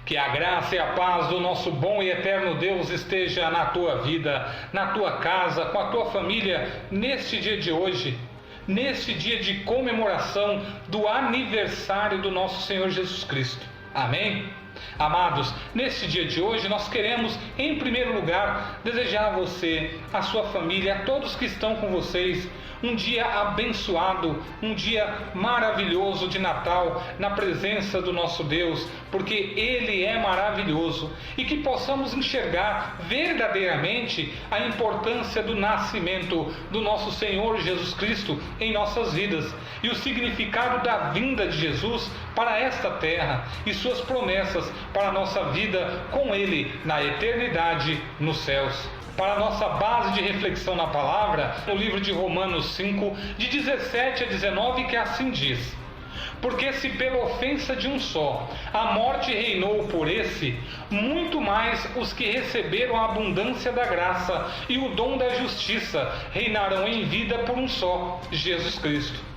Que a graça e a paz do nosso bom e eterno Deus esteja na tua vida, na tua casa, com a tua família, neste dia de hoje, neste dia de comemoração do aniversário do nosso Senhor Jesus Cristo. Amém? Amados, neste dia de hoje nós queremos, em primeiro lugar, desejar a você, a sua família, a todos que estão com vocês, um dia abençoado, um dia maravilhoso de Natal, na presença do nosso Deus, porque Ele é maravilhoso, e que possamos enxergar verdadeiramente a importância do nascimento do nosso Senhor Jesus Cristo em nossas vidas, e o significado da vinda de Jesus para esta terra, e suas promessas para a nossa vida com Ele na eternidade nos céus. Para a nossa base de reflexão na palavra, no livro de Romanos 5, de 17 a 19, que assim diz: Porque se pela ofensa de um só a morte reinou por esse, muito mais os que receberam a abundância da graça e o dom da justiça reinarão em vida por um só, Jesus Cristo.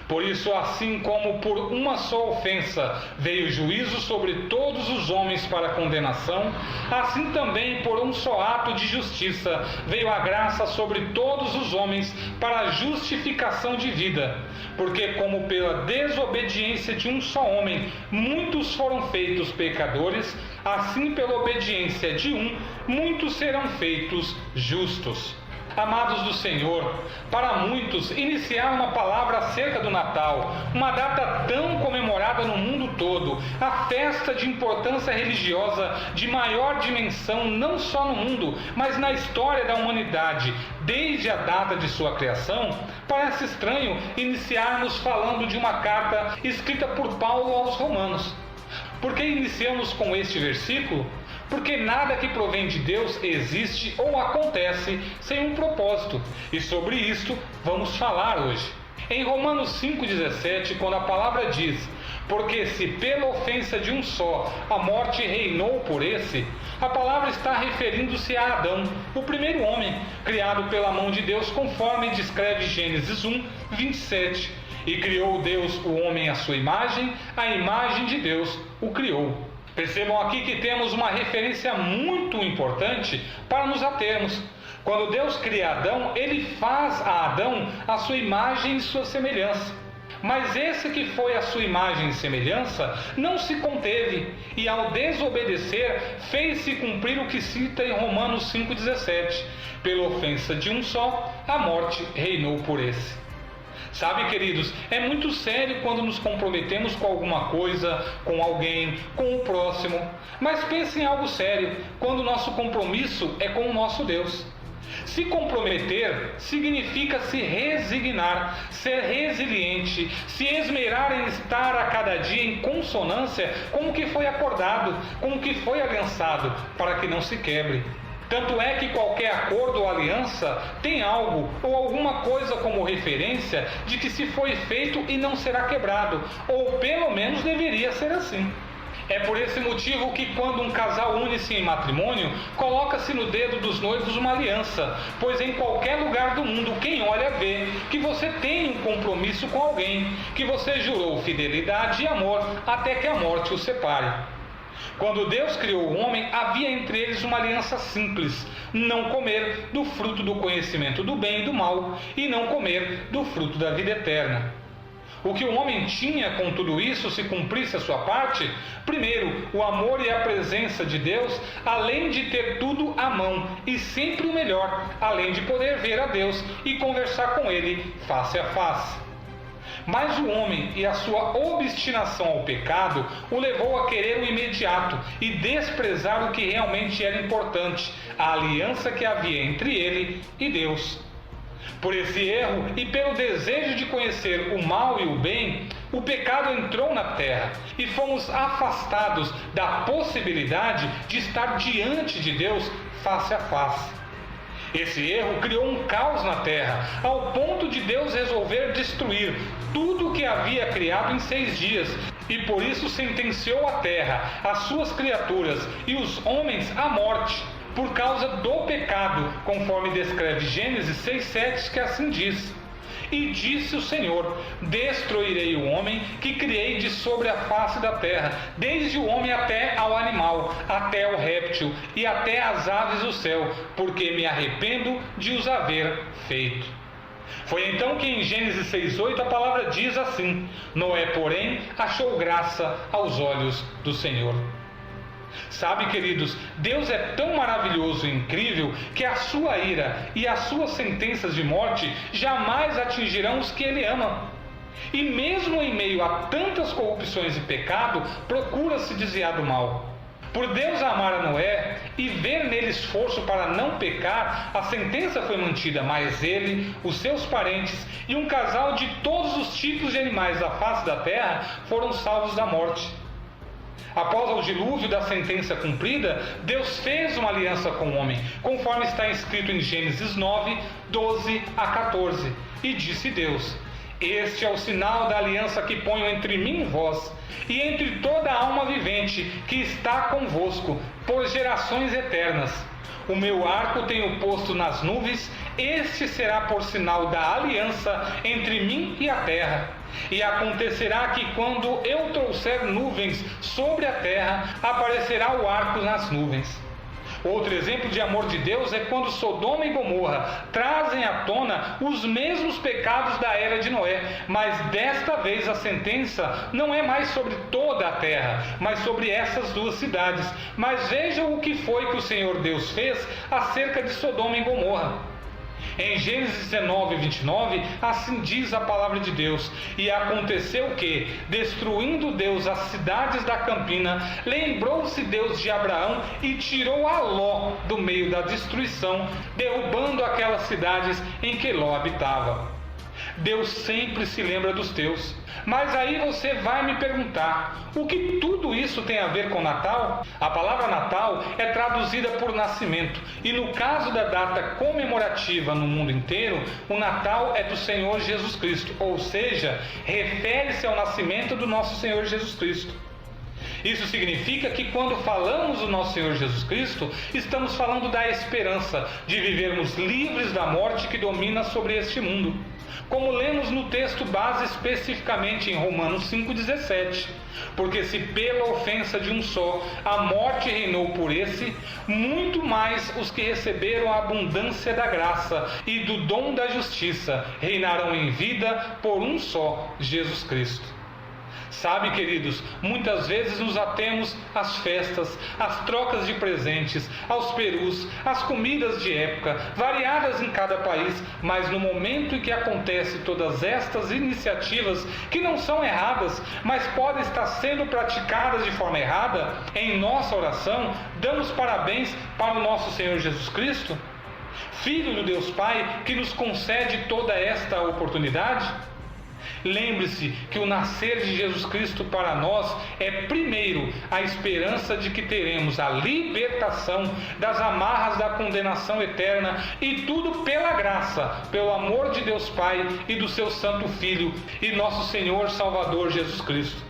Por isso, assim como por uma só ofensa veio o juízo sobre todos os homens para condenação, assim também por um só ato de justiça veio a graça sobre todos os homens para a justificação de vida. Porque como pela desobediência de um só homem muitos foram feitos pecadores, assim pela obediência de um muitos serão feitos justos. Amados do Senhor, para muitos, iniciar uma palavra acerca do Natal, uma data tão comemorada no mundo todo, a festa de importância religiosa de maior dimensão não só no mundo, mas na história da humanidade, desde a data de sua criação, parece estranho iniciarmos falando de uma carta escrita por Paulo aos Romanos. Por que iniciamos com este versículo? Porque nada que provém de Deus existe ou acontece sem um propósito, e sobre isto vamos falar hoje. Em Romanos 5,17, quando a palavra diz: Porque se pela ofensa de um só a morte reinou por esse, a palavra está referindo-se a Adão, o primeiro homem, criado pela mão de Deus, conforme descreve Gênesis 1, 27. E criou Deus o homem à sua imagem, a imagem de Deus o criou. Percebam aqui que temos uma referência muito importante para nos atermos. Quando Deus cria Adão, Ele faz a Adão a sua imagem e sua semelhança. Mas esse que foi a sua imagem e semelhança não se conteve, e ao desobedecer fez-se cumprir o que cita em Romanos 5,17. Pela ofensa de um só, a morte reinou por esse. Sabe, queridos, é muito sério quando nos comprometemos com alguma coisa, com alguém, com o próximo. Mas pense em algo sério, quando o nosso compromisso é com o nosso Deus. Se comprometer significa se resignar, ser resiliente, se esmerar em estar a cada dia em consonância com o que foi acordado, com o que foi aliançado, para que não se quebre. Tanto é que qualquer acordo ou aliança tem algo ou alguma coisa como referência de que se foi feito e não será quebrado, ou pelo menos deveria ser assim. É por esse motivo que quando um casal une-se em matrimônio, coloca-se no dedo dos noivos uma aliança, pois em qualquer lugar do mundo quem olha vê que você tem um compromisso com alguém, que você jurou fidelidade e amor até que a morte os separe. Quando Deus criou o homem, havia entre eles uma aliança simples: não comer do fruto do conhecimento do bem e do mal, e não comer do fruto da vida eterna. O que o homem tinha com tudo isso, se cumprisse a sua parte? Primeiro, o amor e a presença de Deus, além de ter tudo à mão, e sempre o melhor, além de poder ver a Deus e conversar com Ele face a face. Mas o homem e a sua obstinação ao pecado o levou a querer o imediato e desprezar o que realmente era importante, a aliança que havia entre ele e Deus. Por esse erro e pelo desejo de conhecer o mal e o bem, o pecado entrou na terra e fomos afastados da possibilidade de estar diante de Deus face a face. Esse erro criou um caos na terra, ao ponto de Deus resolver destruir tudo o que havia criado em 6 dias, e por isso sentenciou a terra, as suas criaturas e os homens à morte, por causa do pecado, conforme descreve Gênesis 6,7, que assim diz: E disse o Senhor: destruirei o homem que criei de sobre a face da terra, desde o homem até ao animal, até ao réptil e até as aves do céu, porque me arrependo de os haver feito. Foi então que em Gênesis 6:8 a palavra diz assim: Noé, porém, achou graça aos olhos do Senhor. Sabe, queridos, Deus é tão maravilhoso e incrível que a sua ira e as suas sentenças de morte jamais atingirão os que Ele ama. E mesmo em meio a tantas corrupções e pecado, procura se desviar do mal. Por Deus amar a Noé e ver nele esforço para não pecar, a sentença foi mantida, mas ele, os seus parentes e um casal de todos os tipos de animais da face da terra foram salvos da morte. Após o dilúvio da sentença cumprida, Deus fez uma aliança com o homem, conforme está escrito em Gênesis 9, 12 a 14. E disse Deus: este é o sinal da aliança que ponho entre mim e vós, e entre toda a alma vivente que está convosco, por gerações eternas. O meu arco tenho posto nas nuvens, este será por sinal da aliança entre mim e a terra. E acontecerá que quando eu trouxer nuvens sobre a terra, aparecerá o arco nas nuvens. Outro exemplo de amor de Deus é quando Sodoma e Gomorra trazem à tona os mesmos pecados da era de Noé, mas desta vez a sentença não é mais sobre toda a terra, mas sobre essas duas cidades. Mas vejam o que foi que o Senhor Deus fez acerca de Sodoma e Gomorra. Em Gênesis 19, 29, assim diz a palavra de Deus: e aconteceu que, destruindo Deus as cidades da campina, lembrou-se Deus de Abraão e tirou a Ló do meio da destruição, derrubando aquelas cidades em que Ló habitava. Deus sempre se lembra dos teus. Mas aí você vai me perguntar: o que tudo isso tem a ver com Natal? A palavra Natal é traduzida por nascimento, e no caso da data comemorativa no mundo inteiro, o Natal é do Senhor Jesus Cristo, ou seja, refere-se ao nascimento do nosso Senhor Jesus Cristo. Isso significa que quando falamos do nosso Senhor Jesus Cristo, estamos falando da esperança de vivermos livres da morte que domina sobre este mundo. Como lemos no texto base especificamente em Romanos 5,17. Porque se pela ofensa de um só a morte reinou por esse, muito mais os que receberam a abundância da graça e do dom da justiça reinarão em vida por um só, Jesus Cristo. Sabe, queridos, muitas vezes nos atemos às festas, às trocas de presentes, aos perus, às comidas de época, variadas em cada país, mas no momento em que acontecem todas estas iniciativas, que não são erradas, mas podem estar sendo praticadas de forma errada, em nossa oração, damos parabéns para o nosso Senhor Jesus Cristo, Filho do Deus Pai, que nos concede toda esta oportunidade? Lembre-se que o nascer de Jesus Cristo para nós é primeiro a esperança de que teremos a libertação das amarras da condenação eterna, e tudo pela graça, pelo amor de Deus Pai e do seu Santo Filho e nosso Senhor Salvador Jesus Cristo.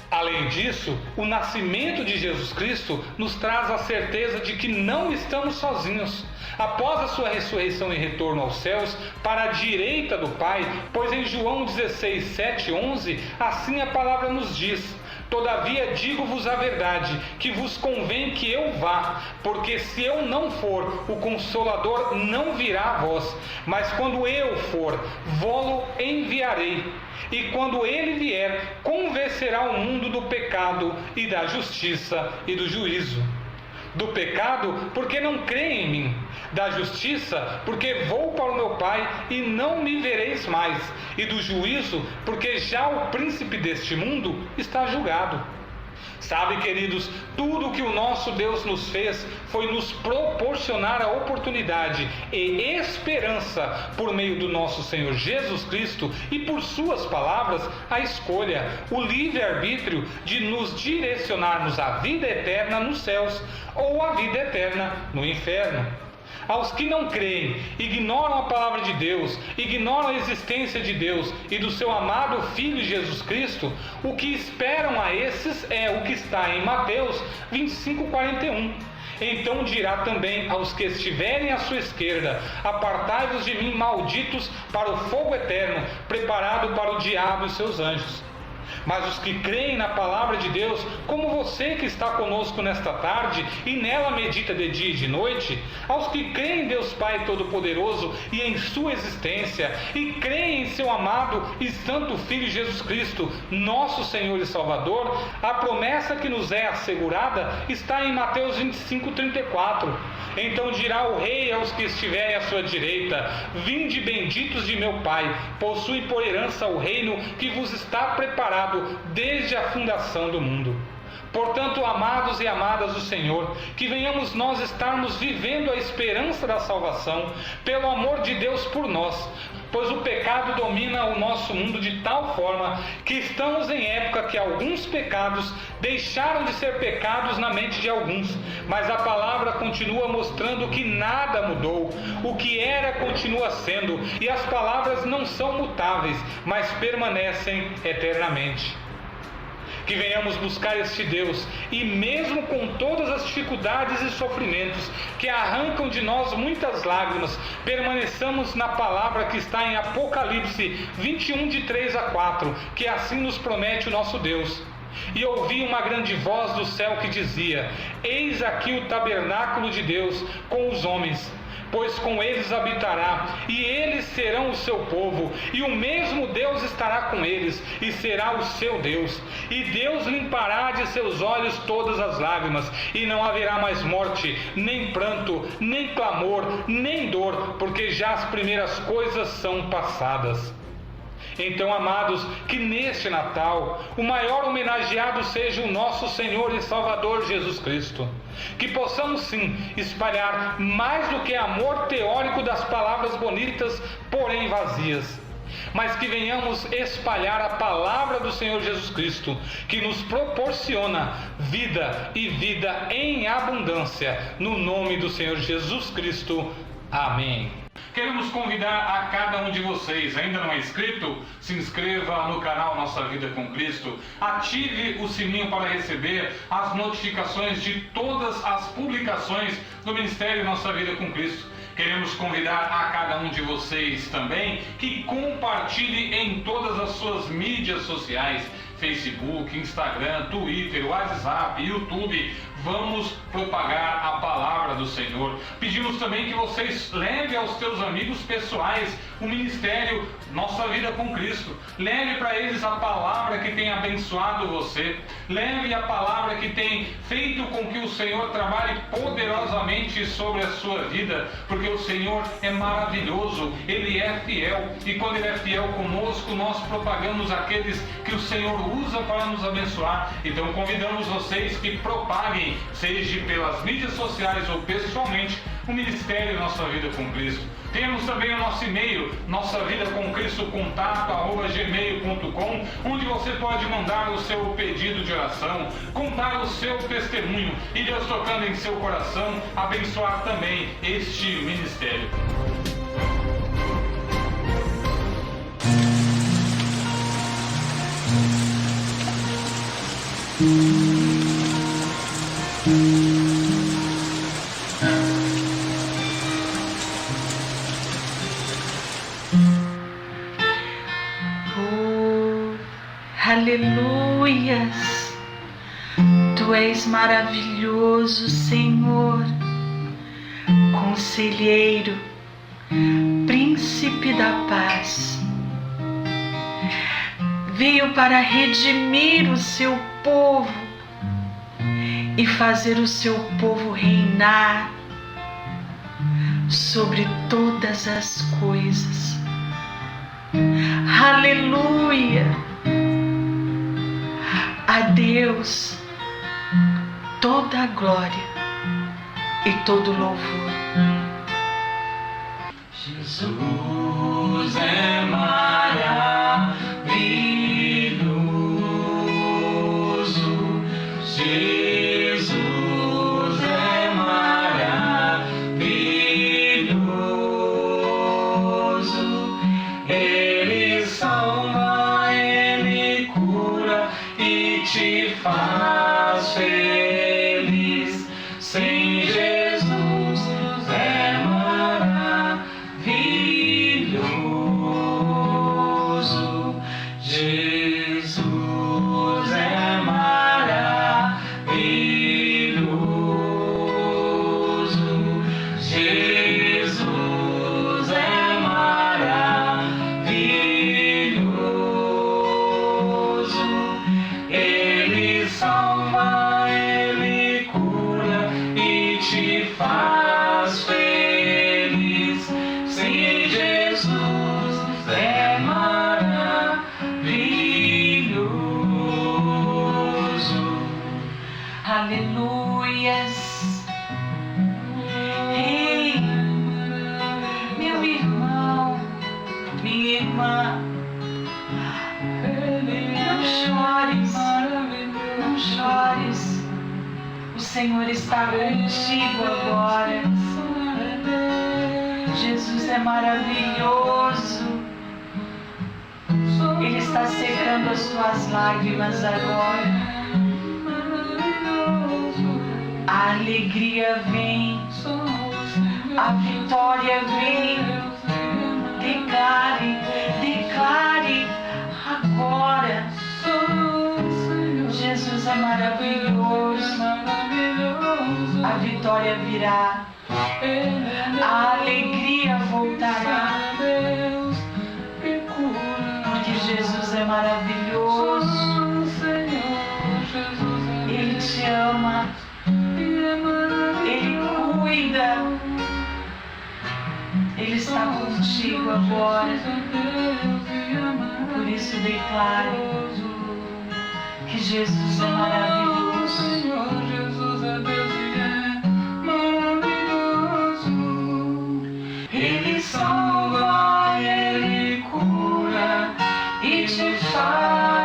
Além disso, o nascimento de Jesus Cristo nos traz a certeza de que não estamos sozinhos. Após a sua ressurreição e retorno aos céus, para a direita do Pai, pois em João 16, 7, 11, assim a palavra nos diz: todavia digo-vos a verdade, que vos convém que eu vá, porque se eu não for, o Consolador não virá a vós, mas quando eu for, vô-lo enviarei. E quando ele vier, convencerá o mundo do pecado e da justiça e do juízo. Do pecado, porque não creem em mim. Da justiça, porque vou para o meu Pai e não me vereis mais. E do juízo, porque já o príncipe deste mundo está julgado. Sabe, queridos, tudo que o nosso Deus nos fez foi nos proporcionar a oportunidade e esperança por meio do nosso Senhor Jesus Cristo e por suas palavras a escolha, o livre-arbítrio de nos direcionarmos à vida eterna nos céus ou à vida eterna no inferno. aos que não creem, ignoram a palavra de Deus, ignoram a existência de Deus e do seu amado Filho Jesus Cristo, o que esperam a esses é o que está em Mateus 25:41. Então dirá também aos que estiverem à sua esquerda: apartai-vos de mim, malditos, para o fogo eterno, preparado para o diabo e seus anjos. Mas os que creem na palavra de Deus, como você que está conosco nesta tarde e nela medita de dia e de noite, aos que creem em Deus Pai Todo-Poderoso e em sua existência, e creem em seu amado e santo Filho Jesus Cristo, nosso Senhor e Salvador, a promessa que nos é assegurada está em Mateus 25:34. Então dirá o Rei aos que estiverem à sua direita: vinde benditos de meu Pai, possuem por herança o reino que vos está preparado desde a fundação do mundo. Portanto, amados e amadas do Senhor, que venhamos nós estarmos vivendo a esperança da salvação, pelo amor de Deus por nós, pois o pecado domina o nosso mundo de tal forma que estamos em época que alguns pecados deixaram de ser pecados na mente de alguns, mas a palavra continua mostrando que nada mudou, o que era continua sendo, e as palavras não são mutáveis, mas permanecem eternamente. Que venhamos buscar este Deus e, mesmo com todas as dificuldades e sofrimentos que arrancam de nós muitas lágrimas, permaneçamos na palavra que está em Apocalipse 21:3-4, que assim nos promete o nosso Deus. E ouvi uma grande voz do céu que dizia: eis aqui o tabernáculo de Deus com os homens, pois com eles habitará, e eles serão o seu povo, e o mesmo Deus estará com eles, e será o seu Deus. E Deus limpará de seus olhos todas as lágrimas, e não haverá mais morte, nem pranto, nem clamor, nem dor, porque já as primeiras coisas são passadas. Então, amados, que neste Natal o maior homenageado seja o nosso Senhor e Salvador Jesus Cristo. Que possamos sim espalhar mais do que amor teórico das palavras bonitas, porém vazias, mas que venhamos espalhar a palavra do Senhor Jesus Cristo, que nos proporciona vida e vida em abundância, no nome do Senhor Jesus Cristo. Amém. Queremos convidar a cada um de vocês, ainda não é inscrito? Se inscreva no canal Nossa Vida com Cristo, ative o sininho para receber as notificações de todas as publicações do Ministério Nossa Vida com Cristo. Queremos convidar a cada um de vocês também que compartilhe em todas as suas mídias sociais, Facebook, Instagram, Twitter, WhatsApp, YouTube. Vamos propagar a palavra do Senhor. Pedimos também que vocês levem aos seus amigos pessoais o ministério Nossa Vida com Cristo. Leve para eles a palavra que tem abençoado você. Leve a palavra que tem feito com que o Senhor trabalhe poderosamente sobre a sua vida, porque o Senhor é maravilhoso, Ele é fiel, e quando Ele é fiel conosco, nós propagamos aqueles que o Senhor usa para nos abençoar. Então convidamos vocês que propaguem, seja pelas mídias sociais ou pessoalmente, o Ministério Nossa Vida com Cristo. Temos também o nosso e-mail, nossavidaComCristo@gmail.com, onde você pode mandar o seu pedido de oração, contar o seu testemunho, e Deus tocando em seu coração, abençoar também este ministério. Aleluias! Tu és maravilhoso, Senhor, Conselheiro, Príncipe da Paz. Veio para redimir o seu povo e fazer o seu povo reinar sobre todas as coisas. Aleluia! A Deus toda a glória e todo louvor. Jesus é maravilhoso, Jesus é maravilhoso. te faz feliz. Sem Jesus é maravilhoso. Jesus é maravilhoso. Jesus é maravilhoso. Ele salva, Ele cura e te faz feliz. Sim, Jesus é maravilhoso. Aleluias. Ei, meu irmão, minha irmã, não chores, não chores. O Senhor está contigo agora. Jesus é maravilhoso. Ele está secando as tuas lágrimas agora. A alegria vem, a vitória vem. Declare, declare agora. Jesus é maravilhoso. A vitória virá, a alegria voltará, porque Jesus é maravilhoso. Ele te ama, Ele cuida, Ele está contigo agora. Por isso declare que Jesus é maravilhoso. Jesus é Deus e é maravilhoso. Ele salva, Ele cura e te faz